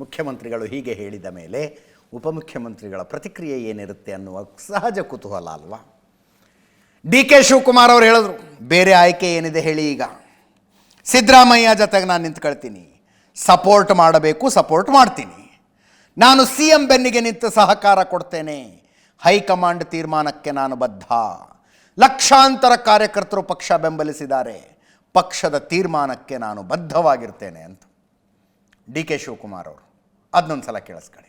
ಮುಖ್ಯಮಂತ್ರಿಗಳು ಹೀಗೆ ಹೇಳಿದ ಮೇಲೆ ಉಪಮುಖ್ಯಮಂತ್ರಿಗಳ ಪ್ರತಿಕ್ರಿಯೆ ಏನಿರುತ್ತೆ ಅನ್ನುವ ಸಹಜ ಕುತೂಹಲ ಅಲ್ವಾ? ಡಿ ಕೆ ಶಿವಕುಮಾರ್ ಅವರು ಹೇಳಿದ್ರು, ಬೇರೆ ಆಯ್ಕೆ ಏನಿದೆ ಹೇಳಿ, ಈಗ ಸಿದ್ದರಾಮಯ್ಯ ಜೊತೆಗೆ ನಾನು ನಿಂತ್ಕೊಳ್ತೀನಿ, ಸಪೋರ್ಟ್ ಮಾಡಬೇಕು, ಸಪೋರ್ಟ್ ಮಾಡ್ತೀನಿ, ನಾನು ಸಿ ಎಂ ಬೆನ್ನಿಗೆ ನಿಂತು ಸಹಕಾರ ಕೊಡ್ತೇನೆ, ಹೈಕಮಾಂಡ್ ತೀರ್ಮಾನಕ್ಕೆ ನಾನು ಬದ್ಧ, ಲಕ್ಷಾಂತರ ಕಾರ್ಯಕರ್ತರು ಪಕ್ಷ ಬೆಂಬಲಿಸಿದ್ದಾರೆ, ಪಕ್ಷದ ತೀರ್ಮಾನಕ್ಕೆ ನಾನು ಬದ್ಧವಾಗಿರ್ತೇನೆ ಅಂತ ಡಿ ಕೆ ಶಿವಕುಮಾರ್ ಅವರು. ಅದನ್ನೊಂದು ಸಲ ಕೇಳಿಸ್ಕೊಳ್ಳಿ.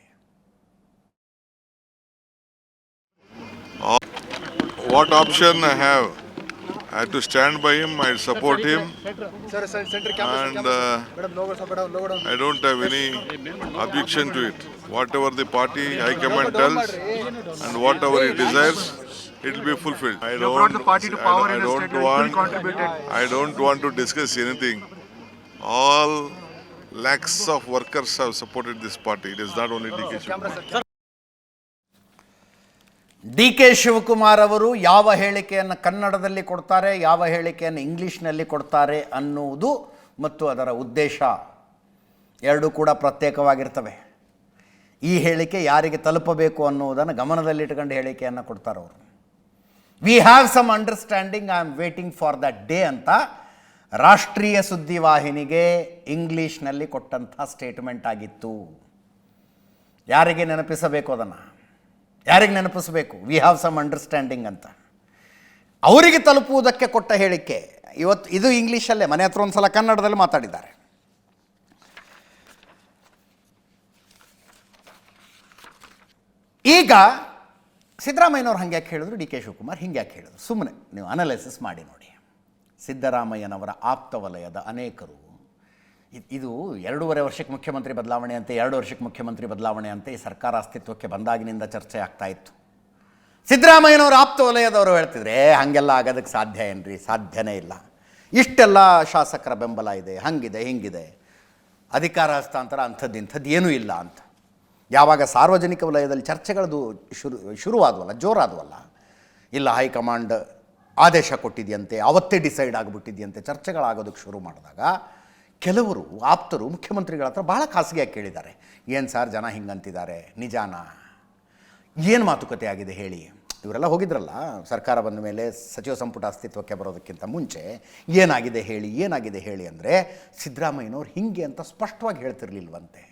What option I have? I have to stand by him, I support him, and I don't have any objection to it. Whatever the party high command tells and whatever he desires, it will be fulfilled. I don't want to discuss anything. All lakhs of workers have supported this party. It is not only DK Shivakumar. D K Shivakumar ಅವರು ಯಾವ ಹೇಳಿಕೆಯನ್ನು ಕನ್ನಡದಲ್ಲಿ ಕೊಡ್ತಾರೆ, ಯಾವ ಹೇಳಿಕೆಯನ್ನು ಇಂಗ್ಲೀಷ್ನಲ್ಲಿ ಕೊಡ್ತಾರೆ ಅನ್ನುವುದು ಮತ್ತು ಅದರ ಉದ್ದೇಶ ಎರಡೂ ಕೂಡ ಪ್ರತ್ಯೇಕವಾಗಿರ್ತವೆ. ಈ ಹೇಳಿಕೆ ಯಾರಿಗೆ ತಲುಪಬೇಕು ಅನ್ನುವುದನ್ನು ಗಮನದಲ್ಲಿಟ್ಟುಕೊಂಡು ಹೇಳಿಕೆಯನ್ನು ಕೊಡ್ತಾರೆ ಅವರು. We have some understanding, I am waiting for that day ಅಂತ ರಾಷ್ಟ್ರೀಯ ಸುದ್ದಿವಾಹಿನಿಗೆ ಇಂಗ್ಲೀಷ್ನಲ್ಲಿ ಕೊಟ್ಟಂಥ ಸ್ಟೇಟ್ಮೆಂಟ್ ಆಗಿತ್ತು. ಯಾರಿಗೆ ನೆನಪಿಸಬೇಕು ಅದನ್ನು? ಯಾರಿಗೆ ನೆನಪಿಸಬೇಕು? ವಿ ಹ್ಯಾವ್ ಸಮ್ ಅಂಡರ್ಸ್ಟ್ಯಾಂಡಿಂಗ್ ಅಂತ ಅವರಿಗೆ ತಲುಪುವುದಕ್ಕೆ ಕೊಟ್ಟ ಹೇಳಿಕೆ ಇವತ್ತು ಇದು ಇಂಗ್ಲೀಷಲ್ಲೇ. ಮನೆ ಹತ್ರ ಒಂದು ಸಲ ಕನ್ನಡದಲ್ಲಿ ಮಾತಾಡಿದ್ದಾರೆ. ಈಗ ಸಿದ್ದರಾಮಯ್ಯನವ್ರು ಹಂಗೆ ಯಾಕೆ ಹೇಳಿದ್ರು, ಡಿ ಕೆ ಶಿವಕುಮಾರ್ ಹಿಂಗೆ ಯಾಕೆ ಹೇಳಿದ್ರು? ಸುಮ್ಮನೆ ನೀವು ಅನಲೈಸಿಸ್ ಮಾಡಿ ನೋಡಿ. ಸಿದ್ದರಾಮಯ್ಯನವರ ಆಪ್ತ ವಲಯದ ಅನೇಕರು ಇದು 2.5 ವರ್ಷಕ್ಕೆ ಮುಖ್ಯಮಂತ್ರಿ ಬದಲಾವಣೆ ಅಂತೆ, 2 ವರ್ಷಕ್ಕೆ ಮುಖ್ಯಮಂತ್ರಿ ಬದಲಾವಣೆ ಅಂತೆ ಈ ಸರ್ಕಾರ ಅಸ್ತಿತ್ವಕ್ಕೆ ಬಂದಾಗಿನಿಂದ ಚರ್ಚೆ ಆಗ್ತಾ ಇತ್ತು. ಸಿದ್ದರಾಮಯ್ಯನವರು ಆಪ್ತ ವಲಯದವರು ಹೇಳ್ತಿದ್ರೆ ಹಾಗೆಲ್ಲ ಆಗೋದಕ್ಕೆ ಸಾಧ್ಯ ಏನ್ರಿ? ಸಾಧ್ಯನೇ ಇಲ್ಲ. ಇಷ್ಟೆಲ್ಲ ಶಾಸಕರ ಬೆಂಬಲ ಇದೆ, ಹಂಗಿದೆ ಹಿಂಗಿದೆ, ಅಧಿಕಾರ ಹಸ್ತಾಂತರ ಅಂಥದ್ದು ಇಂಥದ್ದು ಏನೂ ಇಲ್ಲ ಅಂತ. ಯಾವಾಗ ಸಾರ್ವಜನಿಕ ವಲಯದಲ್ಲಿ ಚರ್ಚೆಗಳದು ಶುರುವಾದವಲ್ಲ, ಜೋರಾದವಲ್ಲ, ಇಲ್ಲ ಹೈಕಮಾಂಡ್ ಆದೇಶ ಕೊಟ್ಟಿದೆಯಂತೆ, ಅವತ್ತೇ ಡಿಸೈಡ್ ಆಗಿಬಿಟ್ಟಿದೆಯಂತೆ, ಚರ್ಚೆಗಳಾಗೋದಕ್ಕೆ ಶುರು ಮಾಡಿದಾಗ ಕೆಲವರು ಆಪ್ತರು ಮುಖ್ಯಮಂತ್ರಿಗಳ ಹತ್ರ ಭಾಳ ಖಾಸಗಿಯಾಗಿ ಕೇಳಿದ್ದಾರೆ, ಏನು ಸರ್ ಜನ ಹಿಂಗಂತಿದ್ದಾರೆ, ನಿಜಾನ? ಏನು ಮಾತುಕತೆ ಆಗಿದೆ ಹೇಳಿ? ಇವರೆಲ್ಲ ಹೋಗಿದ್ರಲ್ಲ ಸರ್ಕಾರ ಬಂದ ಮೇಲೆ, ಸಚಿವ ಸಂಪುಟ ಅಸ್ತಿತ್ವಕ್ಕೆ ಬರೋದಕ್ಕಿಂತ ಮುಂಚೆ ಏನಾಗಿದೆ ಹೇಳಿ, ಏನಾಗಿದೆ ಹೇಳಿ ಅಂದರೆ ಸಿದ್ದರಾಮಯ್ಯನವ್ರು ಹಿಂಗೆ ಅಂತ ಸ್ಪಷ್ಟವಾಗಿ ಹೇಳ್ತಿರ್ಲಿಲ್ವಂತೆ.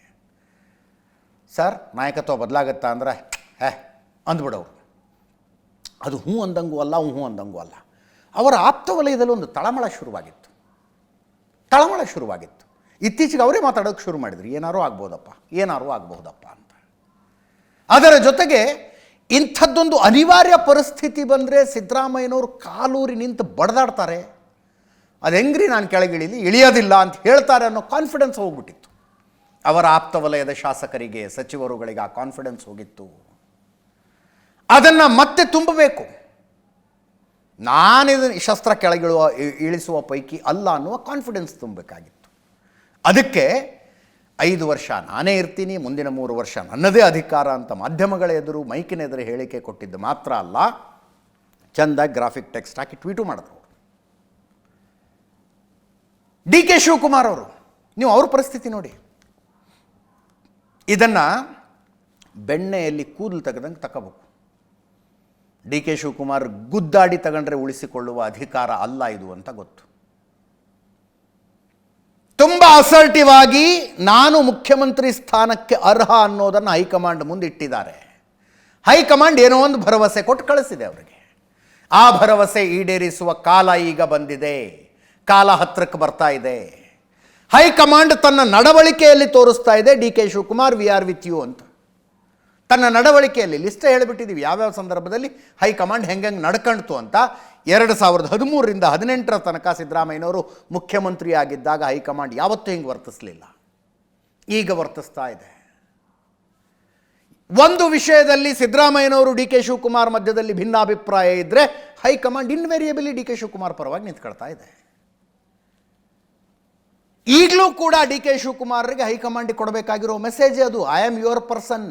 ಸರ್ ನಾಯಕತ್ವ ಬದಲಾಗತ್ತಾ ಅಂದ್ರೆ ಅಂದ್ಬಿಡೋರು. ಅದು ಹ್ಞೂ ಅಂದಂಗೂ ಅಲ್ಲ, ಹ್ಞೂ ಅಂದಂಗೂ ಅಲ್ಲ. ಅವರ ಆಪ್ತ ವಲಯದಲ್ಲಿ ಒಂದು ತಳಮಳ ಶುರುವಾಗಿತ್ತು. ಇತ್ತೀಚೆಗೆ ಅವರೇ ಮಾತಾಡೋಕ್ಕೆ ಶುರು ಮಾಡಿದ್ರು, ಏನಾರು ಆಗ್ಬೋದಪ್ಪ ಅಂತ. ಅದರ ಜೊತೆಗೆ ಇಂಥದ್ದೊಂದು ಅನಿವಾರ್ಯ ಪರಿಸ್ಥಿತಿ ಬಂದರೆ ಸಿದ್ದರಾಮಯ್ಯನವರು ಕಾಲೂರಿ ನಿಂತು ಬಡ್ದಾಡ್ತಾರೆ. ಅದು ಹೆಂಗ್ರಿ ನಾನು ಕೆಳಗಿಳಿಲಿ, ಇಳಿಯೋದಿಲ್ಲ ಅಂತ ಹೇಳ್ತಾರೆ ಅನ್ನೋ ಕಾನ್ಫಿಡೆನ್ಸ್ ಹೋಗ್ಬಿಟ್ಟಿತ್ತು. ಅವರ ಆಪ್ತ ವಲಯದ ಶಾಸಕರಿಗೆ, ಸಚಿವರುಗಳಿಗೆ ಆ ಕಾನ್ಫಿಡೆನ್ಸ್ ಹೋಗಿತ್ತು. ಅದನ್ನು ಮತ್ತೆ ತುಂಬಬೇಕು. ನಾನಿದು ಶಸ್ತ್ರ ಇಳಿಸುವ ಪೈಕಿ ಅಲ್ಲ ಅನ್ನುವ ಕಾನ್ಫಿಡೆನ್ಸ್ ತುಂಬಬೇಕಾಗಿತ್ತು. ಅದಕ್ಕೆ 5 ವರ್ಷ ನಾನೇ ಇರ್ತೀನಿ, ಮುಂದಿನ 3 ವರ್ಷ ನನ್ನದೇ ಅಧಿಕಾರ ಅಂತ ಮಾಧ್ಯಮಗಳ ಎದುರು, ಮೈಕಿನ ಎದುರು ಹೇಳಿಕೆ ಕೊಟ್ಟಿದ್ದು ಮಾತ್ರ ಅಲ್ಲ, ಚೆಂದಾಗಿ ಗ್ರಾಫಿಕ್ ಟೆಕ್ಸ್ಟ್ ಹಾಕಿ ಟ್ವೀಟು ಮಾಡಿದ್ರು. ಡಿ ಕೆ ಶಿವಕುಮಾರ್ ಅವರು, ನೀವು ಅವ್ರ ಪರಿಸ್ಥಿತಿ ನೋಡಿ. ಇದನ್ನು ಬೆಣ್ಣೆಯಲ್ಲಿ ಕೂದಲು ತೆಗೆದಂಗೆ ತಗೋಬೇಕು. ಡಿ ಕೆ ಶಿವಕುಮಾರ್ ಗುದ್ದಾಡಿ ತಗೊಂಡ್ರೆ ಉಳಿಸಿಕೊಳ್ಳುವ ಅಧಿಕಾರ ಅಲ್ಲ ಇದು ಅಂತ ಗೊತ್ತು. ತುಂಬ ಅಸರ್ಟಿವ್ ಆಗಿ ನಾನು ಮುಖ್ಯಮಂತ್ರಿ ಸ್ಥಾನಕ್ಕೆ ಅರ್ಹ ಅನ್ನೋದನ್ನು ಹೈಕಮಾಂಡ್ ಮುಂದಿಟ್ಟಿದ್ದಾರೆ. ಹೈಕಮಾಂಡ್ ಏನೋ ಒಂದು ಭರವಸೆ ಕೊಟ್ಟು ಕಳಿಸಿದೆ ಅವರಿಗೆ. ಆ ಭರವಸೆ ಈಡೇರಿಸುವ ಕಾಲ ಈಗ ಬಂದಿದೆ. ಕಾಲ ಹತ್ತಿರಕ್ಕೆ ಬರ್ತಾ ಇದೆ. ಹೈಕಮಾಂಡ್ ತನ್ನ ನಡವಳಿಕೆಯಲ್ಲಿ ತೋರಿಸ್ತಾ ಇದೆ, D K Shivakumar we are with you ಅಂತ. ತನ್ನ ನಡವಳಿಕೆಯಲ್ಲಿ ಲಿಸ್ಟ್ ಹೇಳಿಬಿಟ್ಟಿದ್ದೀವಿ ಯಾವ್ಯಾವ ಸಂದರ್ಭದಲ್ಲಿ ಹೈಕಮಾಂಡ್ ಹೆಂಗೆ ನಡ್ಕಣ್ತು ಅಂತ. 2013ರಿಂದ 2018 ತನಕ ಸಿದ್ದರಾಮಯ್ಯನವರು ಮುಖ್ಯಮಂತ್ರಿ ಆಗಿದ್ದಾಗ ಹೈಕಮಾಂಡ್ ಯಾವತ್ತೂ ಹಿಂಗೆ ವರ್ತಿಸಲಿಲ್ಲ. ಈಗ ವರ್ತಿಸ್ತಾ ಇದೆ. ಒಂದು ವಿಷಯದಲ್ಲಿ ಸಿದ್ದರಾಮಯ್ಯನವರು ಡಿ ಕೆ ಶಿವಕುಮಾರ್ ಮಧ್ಯದಲ್ಲಿ ಭಿನ್ನಾಭಿಪ್ರಾಯ ಇದ್ದರೆ high command invariably D K Shivakumar ಪರವಾಗಿ ನಿಂತ್ಕೊಳ್ತಾ ಇದೆ. ಈಗಲೂ ಕೂಡ ಡಿ ಕೆ ಶಿವಕುಮಾರ್ಗೆ ಹೈಕಮಾಂಡಿಗೆ ಕೊಡಬೇಕಾಗಿರೋ ಮೆಸೇಜ್ ಅದು, ಐ ಆಮ್ ಯುವರ್ ಪರ್ಸನ್,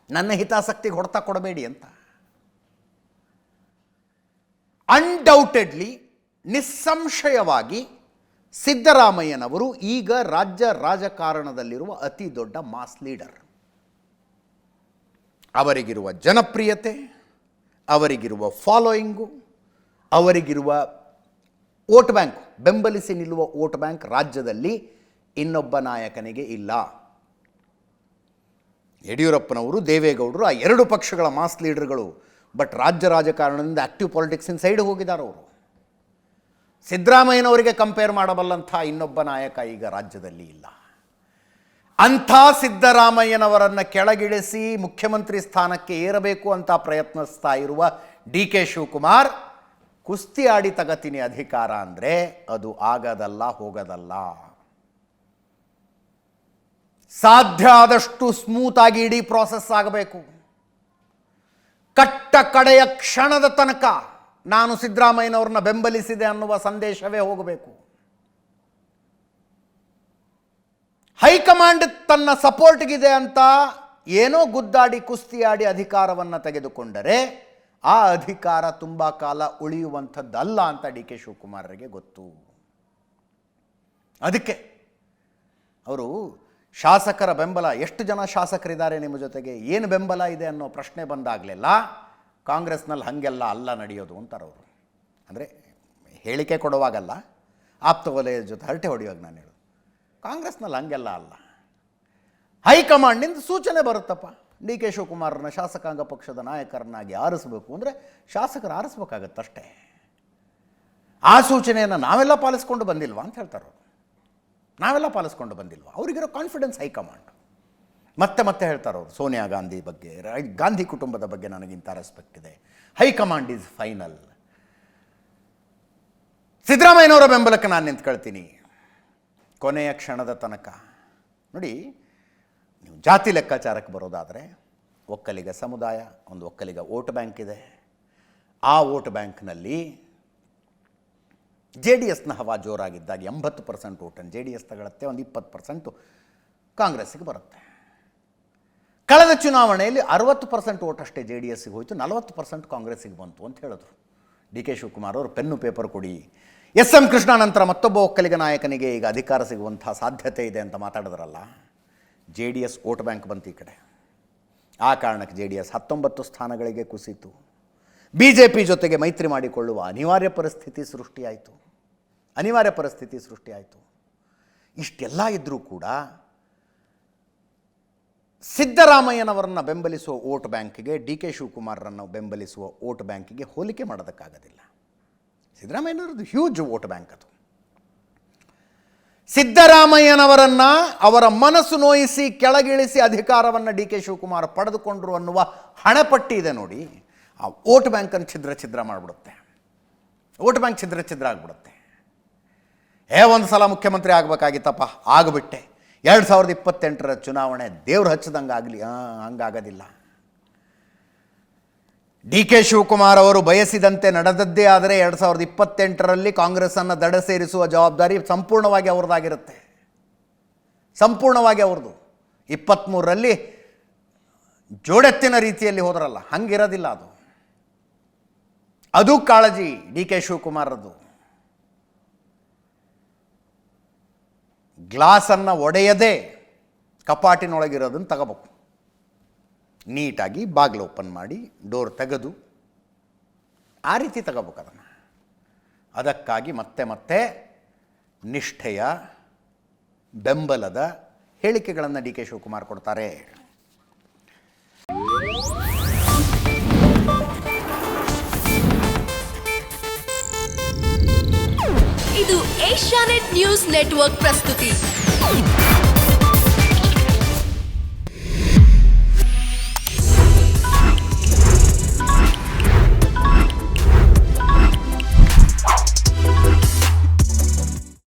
ನನ್ನ ಹಿತಾಸಕ್ತಿಗೆ ಹೊಡೆತ ಕೊಡಬೇಡಿ ಅಂತ. ಅನ್ಡೌಟೆಡ್ಲಿ, ನಿಸ್ಸಂಶಯವಾಗಿ ಸಿದ್ದರಾಮಯ್ಯನವರು ಈಗ ರಾಜ್ಯ ರಾಜಕಾರಣದಲ್ಲಿರುವ ಅತಿ ದೊಡ್ಡ ಮಾಸ್ ಲೀಡರ್. ಅವರಿಗಿರುವ ಜನಪ್ರಿಯತೆ, ಅವರಿಗಿರುವ ಫಾಲೋಯಿಂಗು, ಅವರಿಗಿರುವ ವೋಟ್ ಬ್ಯಾಂಕ್, ಬೆಂಬಲಿಸಿ ನಿಲ್ಲುವ ವೋಟ್ ಬ್ಯಾಂಕ್ ರಾಜ್ಯದಲ್ಲಿ ಇನ್ನೊಬ್ಬ ನಾಯಕನಿಗೆ ಇಲ್ಲ. ಯಡಿಯೂರಪ್ಪನವರು, ದೇವೇಗೌಡರು ಆ ಎರಡು ಪಕ್ಷಗಳ ಮಾಸ್ ಲೀಡರ್ಗಳು. ಬಟ್ ರಾಜ್ಯ ರಾಜಕಾರಣದಿಂದ ಆ್ಯಕ್ಟಿವ್ ಪಾಲಿಟಿಕ್ಸಿನ ಸೈಡ್ ಹೋಗಿದ್ದಾರೆ ಅವರು. ಸಿದ್ದರಾಮಯ್ಯನವರಿಗೆ ಕಂಪೇರ್ ಮಾಡಬಲ್ಲಂಥ ಇನ್ನೊಬ್ಬ ನಾಯಕ ಈಗ ರಾಜ್ಯದಲ್ಲಿ ಇಲ್ಲ. ಅಂಥ ಸಿದ್ದರಾಮಯ್ಯನವರನ್ನು ಕೆಳಗಿಳಿಸಿ ಮುಖ್ಯಮಂತ್ರಿ ಸ್ಥಾನಕ್ಕೆ ಏರಬೇಕು ಅಂತ ಪ್ರಯತ್ನಿಸ್ತಾ ಇರುವ ಡಿ ಕೆ ಶಿವಕುಮಾರ್ ಕುಸ್ತಿ ಆಡಿ ತಗತೀನಿ ಅಧಿಕಾರ ಅಂದರೆ ಅದು ಆಗದಲ್ಲ, ಹೋಗದಲ್ಲ. ಸಾಧ್ಯ ಆದಷ್ಟು ಸ್ಮೂತಾಗಿ ಇಡೀ ಪ್ರಾಸೆಸ್ ಆಗಬೇಕು. ಕಟ್ಟ ಕಡೆಯ ಕ್ಷಣದ ತನಕ ನಾನು ಸಿದ್ದರಾಮಯ್ಯನವ್ರನ್ನ ಬೆಂಬಲಿಸಿದೆ ಅನ್ನುವ ಸಂದೇಶವೇ ಹೋಗಬೇಕು. ಹೈಕಮಾಂಡ್ ತನ್ನ ಸಪೋರ್ಟ್ಗಿದೆ ಅಂತ ಏನೋ ಗುದ್ದಾಡಿ ಕುಸ್ತಿಯಾಡಿ ಅಧಿಕಾರವನ್ನು ತೆಗೆದುಕೊಂಡರೆ ಆ ಅಧಿಕಾರ ತುಂಬ ಕಾಲ ಉಳಿಯುವಂಥದ್ದಲ್ಲ ಅಂತ ಡಿ ಕೆ ಶಿವಕುಮಾರರಿಗೆ ಗೊತ್ತು. ಅದಕ್ಕೆ ಅವರು ಶಾಸಕರ ಬೆಂಬಲ, ಎಷ್ಟು ಜನ ಶಾಸಕರಿದ್ದಾರೆ ನಿಮ್ಮ ಜೊತೆಗೆ, ಏನು ಬೆಂಬಲ ಇದೆ ಅನ್ನೋ ಪ್ರಶ್ನೆ ಬಂದಾಗಲೆಲ್ಲ ಕಾಂಗ್ರೆಸ್ನಲ್ಲಿ ಹಾಗೆಲ್ಲ ಅಲ್ಲ ನಡೆಯೋದು ಅಂತಾರವರು. ಅಂದರೆ ಹೇಳಿಕೆ ಕೊಡುವಾಗಲ್ಲ, ಆಪ್ತ ವಲಯದ ಜೊತೆ ಹರಟೆ ಹೊಡೆಯುವಾಗ ನಾನು ಹೇಳೋದು, ಕಾಂಗ್ರೆಸ್ನಲ್ಲಿ ಹಾಗೆಲ್ಲ ಅಲ್ಲ. ಹೈಕಮಾಂಡ್ನಿಂದ ಸೂಚನೆ ಬರುತ್ತಪ್ಪ, ಡಿ ಕೆ ಶಿವಕುಮಾರನ ಶಾಸಕಾಂಗ ಪಕ್ಷದ ನಾಯಕರನ್ನಾಗಿ ಆರಿಸಬೇಕು ಅಂದರೆ ಶಾಸಕರು ಆರಿಸ್ಬೇಕಾಗತ್ತಷ್ಟೇ. ಆ ಸೂಚನೆಯನ್ನು ನಾವೆಲ್ಲ ಪಾಲಿಸ್ಕೊಂಡು ಬಂದಿಲ್ವಾ ಅಂತ ಹೇಳ್ತಾರೆ ಅವರು. ನಾವೆಲ್ಲ ಪಾಲಿಸ್ಕೊಂಡು ಬಂದಿಲ್ವಾ? ಅವರಿಗಿರೋ ಕಾನ್ಫಿಡೆನ್ಸ್ ಹೈಕಮಾಂಡ್. ಮತ್ತೆ ಮತ್ತೆ ಹೇಳ್ತಾರೆ ಅವರು, ಸೋನಿಯಾ ಗಾಂಧಿ ಬಗ್ಗೆ, ಗಾಂಧಿ ಕುಟುಂಬದ ಬಗ್ಗೆ ನನಗಿಂತ ರೆಸ್ಪೆಕ್ಟ್ ಇದೆ, ಹೈಕಮಾಂಡ್ ಈಸ್ ಫೈನಲ್. ಸಿದ್ದರಾಮಯ್ಯನವರ ಬೆಂಬಲಕ್ಕೆ ನಾನು ನಿಂತ್ಕೊಳ್ತೀನಿ ಕೊನೆಯ ಕ್ಷಣದ ತನಕ. ನೋಡಿ, ನೀವು ಜಾತಿ ಲೆಕ್ಕಾಚಾರಕ್ಕೆ ಬರೋದಾದರೆ ಒಕ್ಕಲಿಗ ಸಮುದಾಯ, ಒಂದು ಒಕ್ಕಲಿಗ ವೋಟ್ ಬ್ಯಾಂಕ್ ಇದೆ. ಆ ವೋಟ್ ಬ್ಯಾಂಕ್ನಲ್ಲಿ ಜೆ ಡಿ ಎಸ್ನ ಹವಾ ಜೋರಾಗಿದ್ದಾಗ 80% ವೋಟನ್ನು ಜೆ ಡಿ ಎಸ್ ತಗೊಳುತ್ತೆ, ಒಂದು 20% ಕಾಂಗ್ರೆಸ್ಸಿಗೆ ಬರುತ್ತೆ. ಕಳೆದ ಚುನಾವಣೆಯಲ್ಲಿ 60% ವೋಟ್ ಅಷ್ಟೇ ಜೆ ಡಿ ಎಸ್ಸಿಗೆ ಹೋಯಿತು, 40% ಕಾಂಗ್ರೆಸ್ಸಿಗೆ ಬಂತು ಅಂತ ಹೇಳಿದ್ರು. ಡಿ ಕೆ ಶಿವಕುಮಾರ್ ಅವರು ಪೆನ್ನು ಪೇಪರ್ ಕೊಡಿ, ಎಸ್ ಎಂ ಕೃಷ್ಣ ನಂತರ ಮತ್ತೊಬ್ಬ ಒಕ್ಕಲಿಗ ನಾಯಕನಿಗೆ ಈಗ ಅಧಿಕಾರ ಸಿಗುವಂಥ ಸಾಧ್ಯತೆ ಇದೆ ಅಂತ ಮಾತಾಡಿದ್ರಲ್ಲ, J D S vote bank ಬಂತು ಈ ಕಡೆ. ಆ ಕಾರಣಕ್ಕೆ ಜೆ ಡಿ ಎಸ್ 19 ಸ್ಥಾನಗಳಿಗೆ ಕುಸಿತು. ಬಿ ಜೆ ಪಿ ಜೊತೆಗೆ ಮೈತ್ರಿ ಮಾಡಿಕೊಳ್ಳುವ ಅನಿವಾರ್ಯ ಪರಿಸ್ಥಿತಿ ಸೃಷ್ಟಿಯಾಯಿತು. ಇಷ್ಟೆಲ್ಲ ಇದ್ದರೂ ಕೂಡ ಸಿದ್ದರಾಮಯ್ಯನವರನ್ನು ಬೆಂಬಲಿಸುವ ವೋಟ್ ಬ್ಯಾಂಕಿಗೆ, ಡಿ ಕೆ ಶಿವಕುಮಾರರನ್ನು ಬೆಂಬಲಿಸುವ ವೋಟ್ ಬ್ಯಾಂಕಿಗೆ ಹೋಲಿಕೆ ಮಾಡೋದಕ್ಕಾಗೋದಿಲ್ಲ. ಸಿದ್ದರಾಮಯ್ಯನವರದ್ದು ಹ್ಯೂಜ್ ವೋಟ್ ಬ್ಯಾಂಕ್ ಅದು. ಸಿದ್ದರಾಮಯ್ಯನವರನ್ನು ಅವರ ಮನಸ್ಸು ನೋಯಿಸಿ ಕೆಳಗಿಳಿಸಿ ಅಧಿಕಾರವನ್ನು ಡಿ ಕೆ ಶಿವಕುಮಾರ್ ಪಡೆದುಕೊಂಡ್ರು ಅನ್ನುವ ಹಣಪಟ್ಟಿ ಇದೆ ನೋಡಿ, ಆ ವೋಟ್ ಬ್ಯಾಂಕನ್ನು ಛಿದ್ರ ಮಾಡಿಬಿಡುತ್ತೆ. ವೋಟ್ ಬ್ಯಾಂಕ್ ಛಿದ್ರ ಆಗಿಬಿಡುತ್ತೆ. ಒಂದು ಸಲ ಮುಖ್ಯಮಂತ್ರಿ ಆಗಬೇಕಾಗಿತ್ತಪ್ಪ, ಆಗಿಬಿಟ್ಟೆ, 2028ರ ಚುನಾವಣೆ ದೇವ್ರು ಹಚ್ಚದಂಗೆ ಆಗಲಿ, ಹಂಗಾಗೋದಿಲ್ಲ. ಡಿ ಕೆ ಶಿವಕುಮಾರ್ ಅವರು ಬಯಸಿದಂತೆ ನಡೆದದ್ದೇ ಆದರೆ 2028ರಲ್ಲಿ ಕಾಂಗ್ರೆಸ್ಸನ್ನು ದಡ ಸೇರಿಸುವ ಜವಾಬ್ದಾರಿ ಸಂಪೂರ್ಣವಾಗಿ ಅವ್ರದ್ದಾಗಿರುತ್ತೆ, ಸಂಪೂರ್ಣವಾಗಿ ಅವ್ರದ್ದು. 23ರಲ್ಲಿ ಜೋಡೆತ್ತಿನ ರೀತಿಯಲ್ಲಿ ಹೋದ್ರಲ್ಲ, ಹಂಗಿರೋದಿಲ್ಲ ಅದು. ಅದು ಕಾಳಜಿ ಡಿ ಕೆ ಶಿವಕುಮಾರದ್ದು. ಗ್ಲಾಸನ್ನು ಒಡೆಯದೆ ಕಪಾಟಿನೊಳಗಿರೋದನ್ನು ತಗೋಬೇಕು, ನೀಟಾಗಿ ಬಾಗಿಲು ಓಪನ್ ಮಾಡಿ ಡೋರ್ ತೆಗೆದು ಆ ರೀತಿ ತಗೋಬೇಕು ಅದನ್ನು. ಅದಕ್ಕಾಗಿ ಮತ್ತೆ ಮತ್ತೆ ನಿಷ್ಠೆಯ ಬೆಂಬಲದ ಹೇಳಿಕೆಗಳನ್ನು ಡಿ ಕೆ ಶಿವಕುಮಾರ್ ಕೊಡ್ತಾರೆ. ಇದು ಏಷ್ಯಾನೆಟ್ ನ್ಯೂಸ್ ನೆಟ್ವರ್ಕ್ ಪ್ರಸ್ತುತಿ.